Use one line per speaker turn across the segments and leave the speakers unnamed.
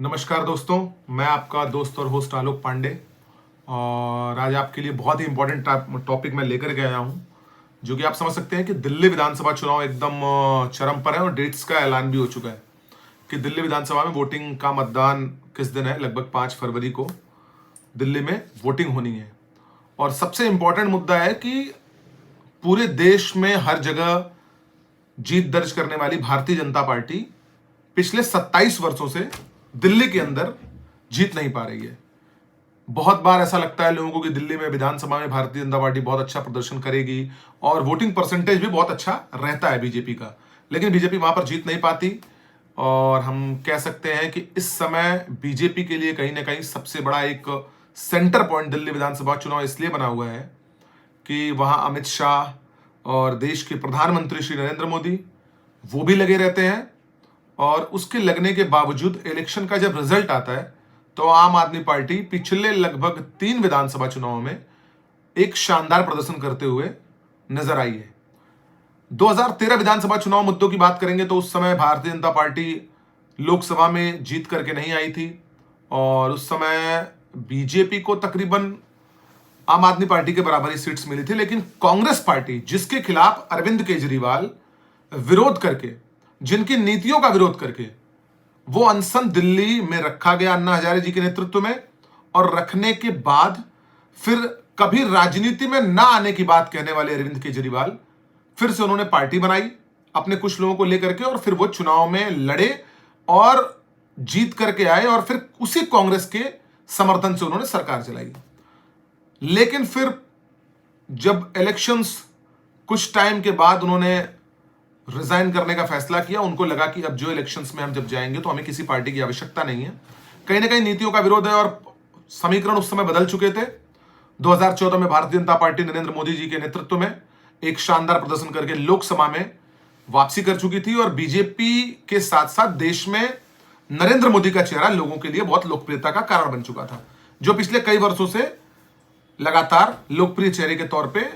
नमस्कार दोस्तों, मैं आपका दोस्त और होस्ट आलोक पांडे। और आज आपके लिए बहुत ही इंपॉर्टेंट टॉपिक मैं लेकर के आया हूं, जो कि आप समझ सकते हैं कि दिल्ली विधानसभा चुनाव एकदम चरम पर है और डेट्स का ऐलान भी हो चुका है कि दिल्ली विधानसभा में वोटिंग का मतदान किस दिन है। लगभग 5 फरवरी को दिल्ली में वोटिंग होनी है। और सबसे इंपॉर्टेंट मुद्दा है कि पूरे देश में हर जगह जीत दर्ज करने वाली भारतीय जनता पार्टी पिछले 27 वर्षों से दिल्ली के अंदर जीत नहीं पा रही है। बहुत बार ऐसा लगता है लोगों को कि दिल्ली में विधानसभा में भारतीय जनता पार्टी बहुत अच्छा प्रदर्शन करेगी और वोटिंग परसेंटेज भी बहुत अच्छा रहता है बीजेपी का, लेकिन बीजेपी वहां पर जीत नहीं पाती। और हम कह सकते हैं कि इस समय बीजेपी के लिए कहीं ना कहीं सबसे बड़ा एक सेंटर पॉइंट दिल्ली विधानसभा चुनाव इसलिए बना हुआ है कि वहां अमित शाह और देश के प्रधानमंत्री श्री नरेंद्र मोदी वो भी लगे रहते हैं। और उसके लगने के बावजूद इलेक्शन का जब रिजल्ट आता है तो आम आदमी पार्टी पिछले लगभग 3 विधानसभा चुनावों में एक शानदार प्रदर्शन करते हुए नजर आई है। 2013 विधानसभा चुनाव मुद्दों की बात करेंगे तो उस समय भारतीय जनता पार्टी लोकसभा में जीत करके नहीं आई थी और उस समय बीजेपी को तकरीबन आम आदमी पार्टी के बराबर ही सीट्स मिली थी, लेकिन कांग्रेस पार्टी जिसके खिलाफ अरविंद केजरीवाल विरोध करके, जिनकी नीतियों का विरोध करके वो अनशन दिल्ली में रखा गया अन्ना हजारे जी के नेतृत्व में, और रखने के बाद फिर कभी राजनीति में ना आने की बात कहने वाले अरविंद केजरीवाल फिर से उन्होंने पार्टी बनाई अपने कुछ लोगों को लेकर के, और फिर वो चुनाव में लड़े और जीत करके आए और फिर उसी कांग्रेस के समर्थन से उन्होंने सरकार चलाई। लेकिन फिर जब इलेक्शंस कुछ टाइम के बाद उन्होंने रिजाइन करने का फैसला किया, उनको लगा कि अब जो इलेक्शंस में हम जब जाएंगे तो हमें किसी पार्टी की आवश्यकता नहीं है। कहीं ना कहीं नीतियों का विरोध है और समीकरण उस समय बदल चुके थे। 2014 में भारतीय जनता पार्टी नरेंद्र मोदी जी के नेतृत्व में एक शानदार प्रदर्शन करके लोकसभा में वापसी कर चुकी थी और बीजेपी के साथ साथ देश में नरेंद्र मोदी का चेहरा लोगों के लिए बहुत लोकप्रियता का कारण बन चुका था, जो पिछले कई वर्षों से लगातार लोकप्रिय चेहरे के तौर पे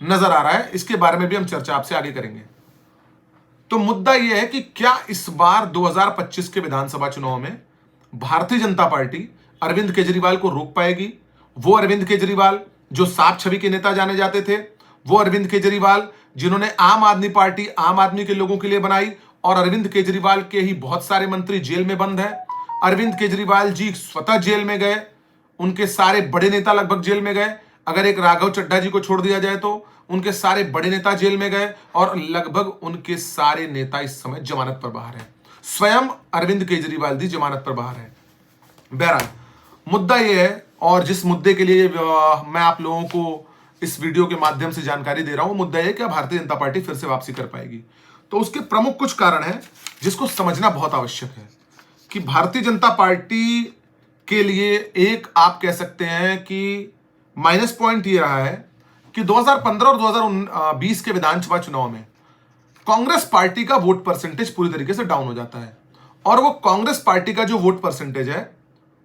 नजर आ रहा है। इसके बारे में भी हम चर्चा आपसे आगे करेंगे। तो मुद्दा यह है कि क्या इस बार 2025 के विधानसभा चुनाव में भारतीय जनता पार्टी अरविंद केजरीवाल को रोक पाएगी? वो अरविंद केजरीवाल जो साफ छवि के नेता जाने जाते थे, वो अरविंद केजरीवाल जिन्होंने आम आदमी पार्टी आम आदमी के लोगों के लिए बनाई, और अरविंद केजरीवाल के ही बहुत सारे मंत्री जेल में बंद हैं। अरविंद केजरीवाल जी स्वतः जेल में गए, उनके सारे बड़े नेता लगभग जेल में गए। अगर एक राघव चड्ढा जी को छोड़ दिया जाए तो उनके सारे बड़े नेता जेल में गए और लगभग उनके सारे नेता इस समय जमानत पर बाहर हैं। स्वयं अरविंद केजरीवाल जी जमानत पर बाहर हैं। बहरहाल मुद्दा यह है, और जिस मुद्दे के लिए मैं आप लोगों को इस वीडियो के माध्यम से जानकारी दे रहा हूं, मुद्दा यह है कि भारतीय जनता पार्टी फिर से वापसी कर पाएगी। तो उसके प्रमुख कुछ कारण हैं जिसको समझना बहुत आवश्यक है कि भारतीय जनता पार्टी के लिए एक आप कह सकते हैं कि माइनस पॉइंट ये रहा है कि 2015 और 2020 के विधानसभा चुनाव में कांग्रेस पार्टी का वोट परसेंटेज पूरी तरीके से डाउन हो जाता है, और वो कांग्रेस पार्टी का जो वोट परसेंटेज है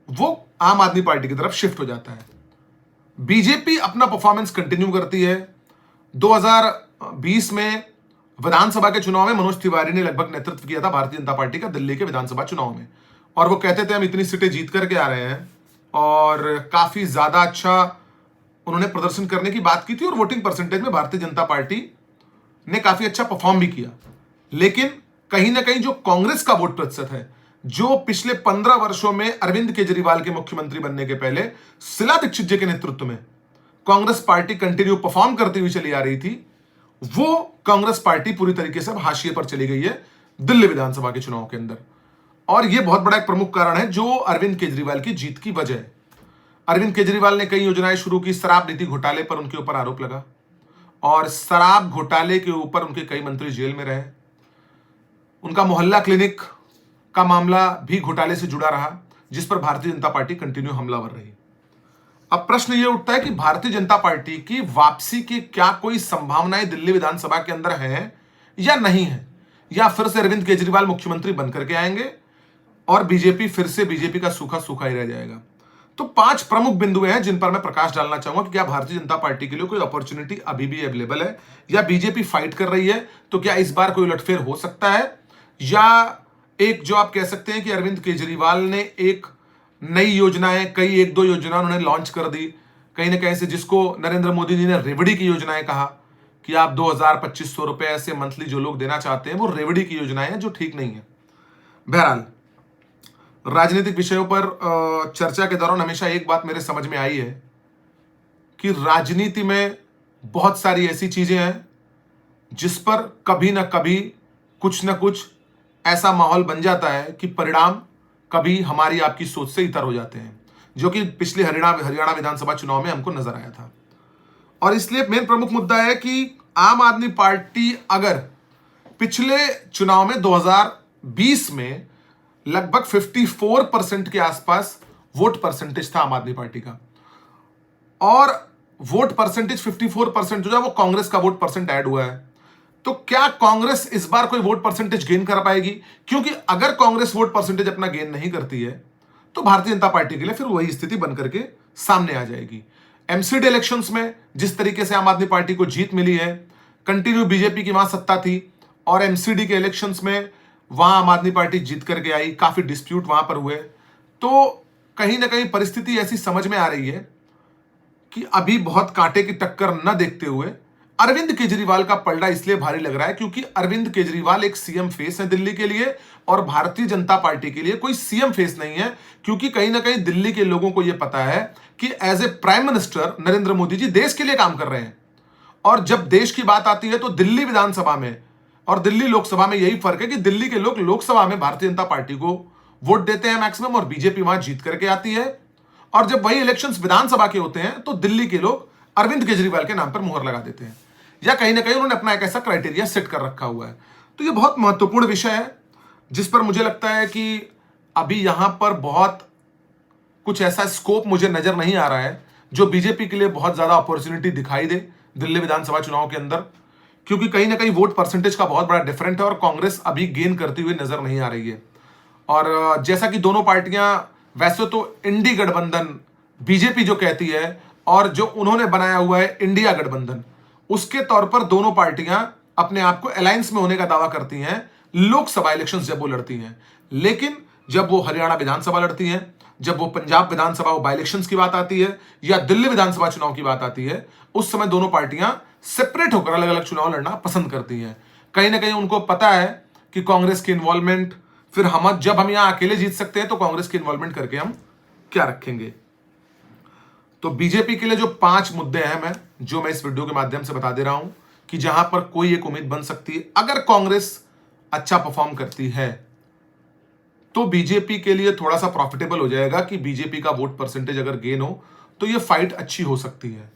वो आम आदमी पार्टी की तरफ शिफ्ट हो जाता है। बीजेपी अपना परफॉर्मेंस कंटिन्यू करती है। 2020 में विधानसभा के चुनाव में मनोज तिवारी ने लगभग नेतृत्व किया था भारतीय जनता पार्टी का दिल्ली के विधानसभा चुनाव में, और वो कहते थे हम इतनी सीटें जीत करके आ रहे हैं, और काफी ज्यादा अच्छा उन्होंने प्रदर्शन करने की बात की थी और वोटिंग परसेंटेज में भारतीय जनता पार्टी ने काफी अच्छा परफॉर्म भी किया। लेकिन कहीं ना कहीं जो कांग्रेस का वोट प्रतिशत है, जो पिछले 15 वर्षों में अरविंद केजरीवाल के मुख्यमंत्री बनने के पहले शीला दीक्षित जी के नेतृत्व में कांग्रेस पार्टी कंटिन्यू परफॉर्म करती हुई चली आ रही थी, वो कांग्रेस पार्टी पूरी तरीके से हाशिए पर चली गई है दिल्ली विधानसभा के चुनाव के अंदर। और यह बहुत बड़ा एक प्रमुख कारण है जो अरविंद केजरीवाल की जीत की वजह है। अरविंद केजरीवाल ने कई योजनाएं शुरू की, शराब नीति घोटाले पर उनके ऊपर आरोप लगा और शराब घोटाले के ऊपर उनके कई मंत्री जेल में रहे। उनका मोहल्ला क्लिनिक का मामला भी घोटाले से जुड़ा रहा, जिस पर भारतीय जनता पार्टी कंटिन्यू हमलावर रही। अब प्रश्न यह उठता है कि भारतीय जनता पार्टी की वापसी की क्या कोई संभावनाएं दिल्ली विधानसभा के अंदर हैं या नहीं है, या फिर से अरविंद केजरीवाल मुख्यमंत्री बनकर के आएंगे और बीजेपी फिर से बीजेपी का सूखा सूखा ही रह जाएगा। तो 5 प्रमुख बिंदु हैं जिन पर मैं प्रकाश डालना चाहूंगा कि क्या भारतीय जनता पार्टी के लिए कोई अपॉर्चुनिटी अभी भी अवेलेबल है, या बीजेपी फाइट कर रही है, तो क्या इस बार कोई उलटफेर हो सकता है, या एक जो आप कह सकते हैं कि अरविंद केजरीवाल ने एक नई योजनाएं, कई 1-2 योजना उन्होंने लॉन्च कर दी कहीं ना कहीं से, जिसको नरेंद्र मोदी जी ने रेवड़ी की योजनाएं कहा कि आप 2,000-2,500 रुपए ऐसे मंथली जो लोग देना चाहते हैं, वो रेवड़ी की योजनाएं हैं जो ठीक नहीं है। बहरहाल, राजनीतिक विषयों पर चर्चा के दौरान हमेशा एक बात मेरे समझ में आई है कि राजनीति में बहुत सारी ऐसी चीजें हैं जिस पर कभी ना कभी कुछ ना कुछ ऐसा माहौल बन जाता है कि परिणाम कभी हमारी आपकी सोच से इतर हो जाते हैं, जो कि पिछले हरियाणा विधानसभा चुनाव में हमको नजर आया था। और इसलिए मेन प्रमुख मुद्दा है कि आम आदमी पार्टी अगर पिछले चुनाव में 2020 में लगभग 54% के आसपास वोट परसेंटेज था आम आदमी पार्टी का, और वोट परसेंटेज 54% जो है वो कांग्रेस का वोट परसेंट ऐड हुआ है, तो क्या कांग्रेस इस बार कोई वोट परसेंटेज गेन कर पाएगी? क्योंकि अगर कांग्रेस वोट परसेंटेज अपना गेन नहीं करती है तो भारतीय जनता पार्टी के लिए फिर वही स्थिति बनकर के सामने आ जाएगी। एमसीडी इलेक्शंस में जिस तरीके से आम आदमी पार्टी को जीत मिली है, कंटिन्यू बीजेपी की वहां सत्ता थी, और एमसीडी के इलेक्शंस में वहां आम आदमी पार्टी जीत करके आई, काफी डिस्प्यूट वहां पर हुए, तो कहीं ना कहीं परिस्थिति ऐसी समझ में आ रही है कि अभी बहुत कांटे की टक्कर न देखते हुए अरविंद केजरीवाल का पलड़ा इसलिए भारी लग रहा है क्योंकि अरविंद केजरीवाल एक सीएम फेस है दिल्ली के लिए, और भारतीय जनता पार्टी के लिए कोई सीएम फेस नहीं है, क्योंकि कहीं ना कहीं दिल्ली के लोगों को यह पता है कि as a prime minister Narendra Modi ji देश के लिए काम कर रहे हैं। और जब देश की बात आती है तो दिल्ली विधानसभा में और दिल्ली लोकसभा में यही फर्क है कि दिल्ली के लोग लोकसभा में भारतीय जनता पार्टी को वोट देते हैं मैक्सिमम, और बीजेपी वहां जीत करके आती है, और जब वही इलेक्शंस विधानसभा के होते हैं तो दिल्ली के लोग अरविंद केजरीवाल के नाम पर मुहर लगा देते हैं, या कहीं ना कहीं उन्होंने अपना एक ऐसा क्राइटेरिया सेट कर रखा हुआ है। तो ये बहुत महत्वपूर्ण विषय है जिस पर मुझे लगता है कि अभी यहां पर बहुत कुछ ऐसा स्कोप मुझे नजर नहीं आ रहा है जो बीजेपी के लिए बहुत ज्यादा अपॉर्चुनिटी दिखाई दे दिल्ली विधानसभा चुनाव के अंदर, क्योंकि कहीं ना कहीं वोट परसेंटेज का बहुत बड़ा डिफरेंट है और कांग्रेस अभी गेन करती हुई नजर नहीं आ रही है। और जैसा कि दोनों पार्टियां, वैसे तो इंडी गठबंधन बीजेपी जो कहती है, और जो उन्होंने बनाया हुआ है इंडिया गठबंधन, उसके तौर पर दोनों पार्टियां अपने आप को अलायंस में होने का दावा करती हैं लोकसभा इलेक्शंस जब वो लड़ती हैं, लेकिन जब वो हरियाणा विधानसभा लड़ती हैं, जब वो पंजाब विधानसभा बाई इलेक्शंस की बात आती है, या दिल्ली विधानसभा चुनाव की बात आती है, उस समय दोनों पार्टियां सेपरेट होकर अलग अलग चुनाव लड़ना पसंद करती हैं। कहीं ना कहीं उनको पता है कि कांग्रेस की इन्वॉल्वमेंट, फिर जब हम यहां अकेले जीत सकते हैं तो कांग्रेस की इन्वॉल्वमेंट करके हम क्या रखेंगे। तो बीजेपी के लिए जो 5 मुद्दे हैं मैं इस वीडियो के माध्यम से बता दे रहा हूं कि जहां पर कोई एक उम्मीद बन सकती है, अगर कांग्रेस अच्छा परफॉर्म करती है तो बीजेपी के लिए थोड़ा सा प्रॉफिटेबल हो जाएगा कि बीजेपी का वोट परसेंटेज अगर गेन हो तो ये फाइट अच्छी हो सकती है।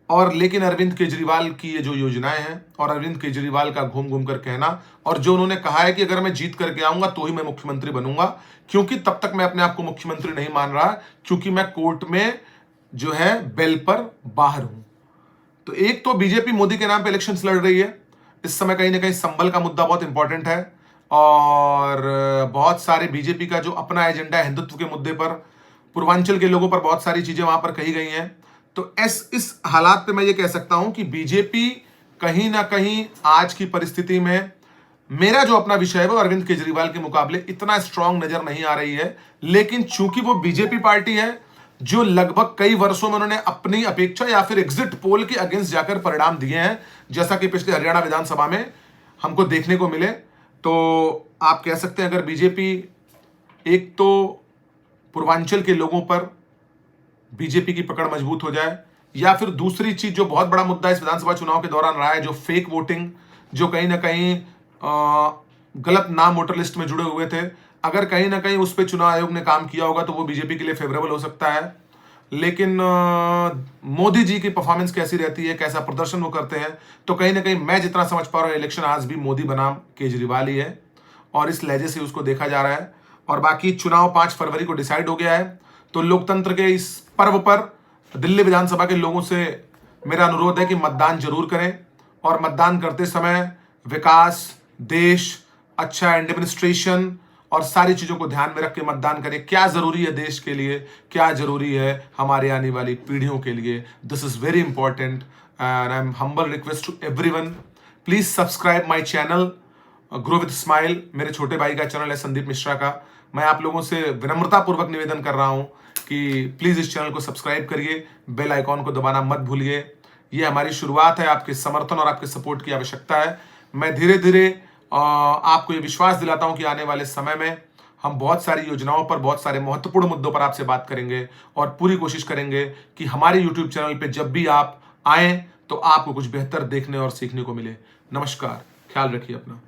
और लेकिन अरविंद केजरीवाल की ये जो योजनाएं हैं, और अरविंद केजरीवाल का घूम घूम कर कहना, और जो उन्होंने कहा है कि अगर मैं जीत करके आऊंगा तो ही मैं मुख्यमंत्री बनूंगा, क्योंकि तब तक मैं अपने आप को मुख्यमंत्री नहीं मान रहा, क्योंकि मैं कोर्ट में जो है बेल पर बाहर हूं। तो एक तो बीजेपी मोदी के नाम पे इलेक्शंस लड़ रही है इस समय, कहीं ना कहीं संबल का मुद्दा बहुत इंपॉर्टेंट है, और बहुत सारे बीजेपी का जो अपना एजेंडा है हिंदुत्व के मुद्दे पर, पूर्वांचल के लोगों पर बहुत सारी चीजें वहां पर कही गई हैं। तो इस हालात पे मैं ये कह सकता हूं कि बीजेपी कहीं ना कहीं आज की परिस्थिति में, मेरा जो अपना विषय है वो अरविंद केजरीवाल के मुकाबले इतना स्ट्रांग नजर नहीं आ रही है, लेकिन चूंकि वो बीजेपी पार्टी है जो लगभग कई वर्षों में उन्होंने अपनी अपेक्षा या फिर एग्जिट पोल के अगेंस्ट जाकर परिणाम दिए हैं, जैसा कि पिछले हरियाणा विधानसभा में हमको देखने को मिले, तो आप कह सकते हैं अगर बीजेपी एक तो पूर्वांचल के लोगों पर बीजेपी की पकड़ मजबूत हो जाए, या फिर दूसरी चीज जो बहुत बड़ा मुद्दा इस विधानसभा चुनाव के दौरान रहा है, जो फेक वोटिंग, जो कहीं ना कहीं गलत नाम वोटर लिस्ट में जुड़े हुए थे, अगर कहीं ना कहीं उस पर चुनाव आयोग ने काम किया होगा तो वो बीजेपी के लिए फेवरेबल हो सकता है। लेकिन मोदी जी की परफॉर्मेंस कैसी रहती है, कैसा प्रदर्शन वो करते हैं, तो कहीं ना कहीं मैं जितना समझ पा रहा हूँ इलेक्शन आज भी मोदी बनाम केजरीवाल ही है, और इस लहजे से उसको देखा जा रहा है। और बाकी चुनाव 5 फरवरी को डिसाइड हो गया है, तो लोकतंत्र के इस पर्व पर दिल्ली विधानसभा के लोगों से मेरा अनुरोध है कि मतदान जरूर करें, और मतदान करते समय विकास, देश, अच्छा एडमिनिस्ट्रेशन और सारी चीजों को ध्यान में रख के मतदान करें। क्या जरूरी है देश के लिए, क्या जरूरी है हमारे आने वाली पीढ़ियों के लिए, this is very important, and I am humble request to everyone, please subscribe my channel, grow with smile मेरे छोटे भाई का चैनल है, संदीप मिश्रा का। मैं आप लोगों से विनम्रतापूर्वक निवेदन कर रहा हूं कि प्लीज इस चैनल को सब्सक्राइब करिए, बेल आइकॉन को दबाना मत भूलिए। ये हमारी शुरुआत है, आपके समर्थन और आपके सपोर्ट की आवश्यकता है। मैं धीरे धीरे आपको ये विश्वास दिलाता हूं कि आने वाले समय में हम बहुत सारी योजनाओं पर, बहुत सारे महत्वपूर्ण मुद्दों पर आपसे बात करेंगे और पूरी कोशिश करेंगे कि हमारे YouTube चैनल पे जब भी आप आए तो आपको कुछ बेहतर देखने और सीखने को मिले। नमस्कार, ख्याल रखिए अपना।